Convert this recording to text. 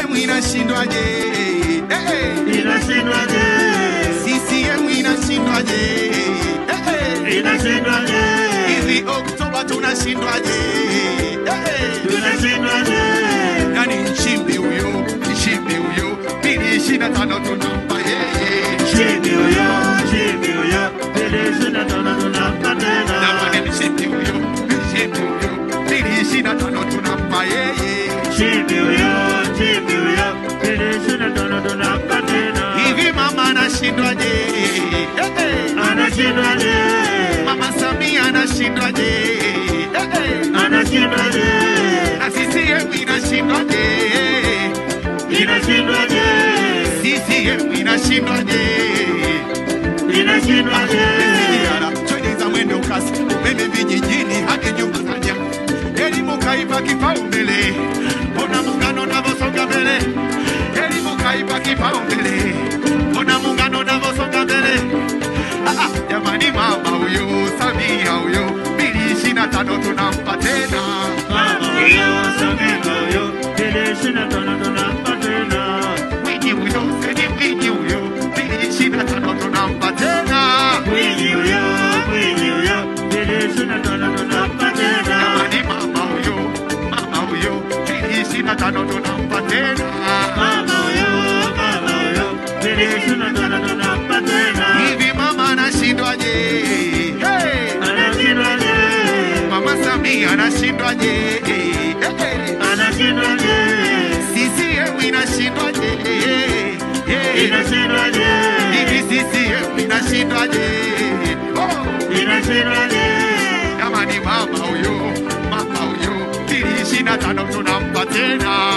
CCM inashindwaje? Inashindwaje? CCM inashindwaje? Inashindwaje? Hivi Oktoba tunashindwaje? Tunashindwaje? Yani Nchimbi huyo 2025 tunampa yeye. Nchimbi huyo 2025 tunampa tena. Na Nchimbi huyo 2025 tunampa yeye. Nchimbi huyo 2025 tunampa tena. Hivi mama anashindwaje? Anashindwaje? Mama Samia anashindwaje? Anashindwaje? Na CCM inashindwaje? Inashindwaje? CCM inashindwaje? Inashindwaje? Treni za mwendo kasi, umeme vijijini hadi nyumba za jamaa. Elimu kaipa kipaumbele, mbona muungano unavyosonga mbele? Elimu kaipa kipaumbele, mbona muungano unavyosonga mbele? Jamani mama huyo, Samia huyo, 2025 tunampa tena. Mama huyo, Samia huyo, 2025 tunampa tena. Mwinyi huyo, Seni Mwinyi huyo, 2025 tunampa tena. Mwinyi huyo, 2025 tunampa tena. Jamani mama huyo, 2025 tunampa tena. Mama huyo, 2025 tunampa tena. Hivi mama anashindwaje? Anashindwaje? Mama Samia anashindwaje? Anashindwaje? CCM inashindwaje? Inashindwaje? Hivi CCM inashindwaje? Inashindwaje? Jamani mama huyo, 2025 tunampa tena.